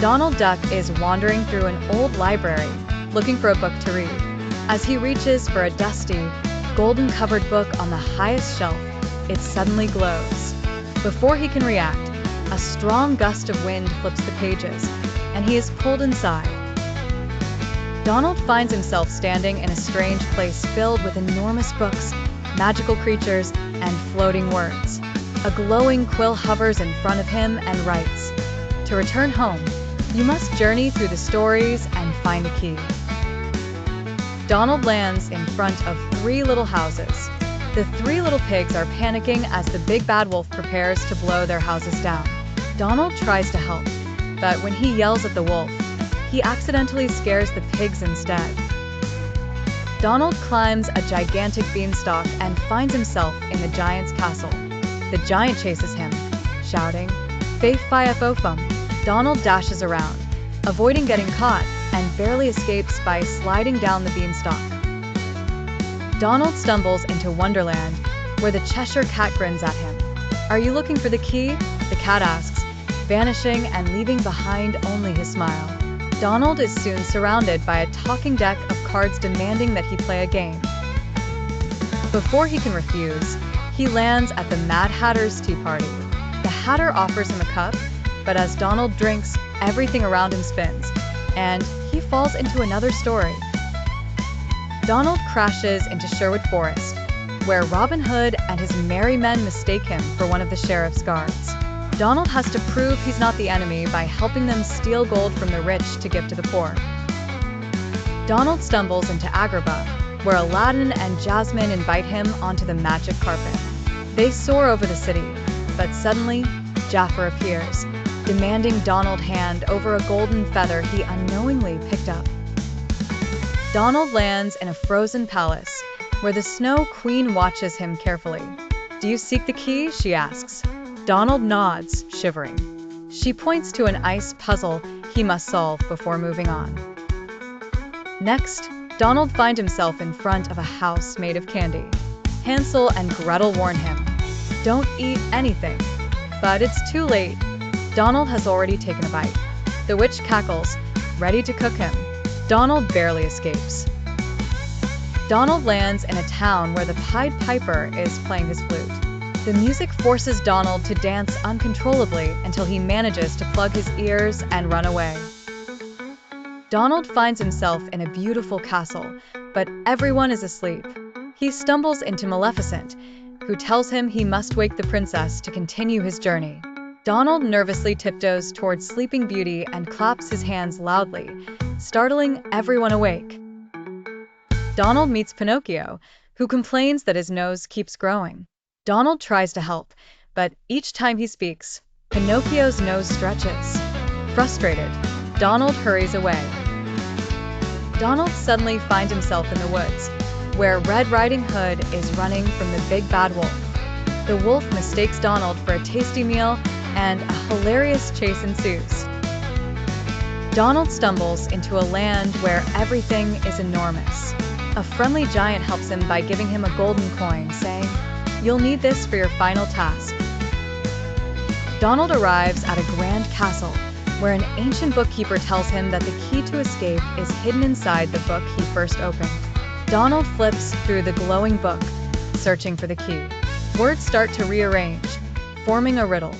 Donald Duck is wandering through an old library, looking for a book to read. As he reaches for a dusty, golden-covered book on the highest shelf, it suddenly glows. Before he can react, a strong gust of wind flips the pages, and he is pulled inside. Donald finds himself standing in a strange place filled with enormous books, magical creatures, and floating words. A glowing quill hovers in front of him and writes, "To return home, you must journey through the stories and find the key." Donald lands in front of three little houses. The three little pigs are panicking as the big bad wolf prepares to blow their houses down. Donald tries to help, but when he yells at the wolf, he accidentally scares the pigs instead. Donald climbs a gigantic beanstalk and finds himself in the giant's castle. The giant chases him, shouting, "Faith fi fofum." Donald dashes around, avoiding getting caught, and barely escapes by sliding down the beanstalk. Donald stumbles into Wonderland, where the Cheshire Cat grins at him. "Are you looking for the key?" the cat asks, vanishing and leaving behind only his smile. Donald is soon surrounded by a talking deck of cards demanding that he play a game. Before he can refuse, he lands at the Mad Hatter's tea party. The Hatter offers him a cup, but as Donald drinks, everything around him spins, and he falls into another story. Donald crashes into Sherwood Forest, where Robin Hood and his merry men mistake him for one of the sheriff's guards. Donald has to prove he's not the enemy by helping them steal gold from the rich to give to the poor. Donald stumbles into Agrabah, where Aladdin and Jasmine invite him onto the magic carpet. They soar over the city, but suddenly, Jafar appears, demanding Donald hand over a golden feather he unknowingly picked up. Donald lands in a frozen palace, where the Snow Queen watches him carefully. "Do you seek the key?" she asks. Donald nods, shivering. She points to an ice puzzle he must solve before moving on. Next, Donald finds himself in front of a house made of candy. Hansel and Gretel warn him, "Don't eat anything." But it's too late. Donald has already taken a bite. The witch cackles, ready to cook him. Donald barely escapes. Donald lands in a town where the Pied Piper is playing his flute. The music forces Donald to dance uncontrollably until he manages to plug his ears and run away. Donald finds himself in a beautiful castle, but everyone is asleep. He stumbles into Maleficent, who tells him he must wake the princess to continue his journey. Donald nervously tiptoes towards Sleeping Beauty and claps his hands loudly, startling everyone awake. Donald meets Pinocchio, who complains that his nose keeps growing. Donald tries to help, but each time he speaks, Pinocchio's nose stretches. Frustrated, Donald hurries away. Donald suddenly finds himself in the woods, where Red Riding Hood is running from the big bad wolf. The wolf mistakes Donald for a tasty meal, and a hilarious chase ensues. Donald stumbles into a land where everything is enormous. A friendly giant helps him by giving him a golden coin, saying, "You'll need this for your final task." Donald arrives at a grand castle, where an ancient bookkeeper tells him that the key to escape is hidden inside the book he first opened. Donald flips through the glowing book, searching for the key. Words start to rearrange, forming a riddle.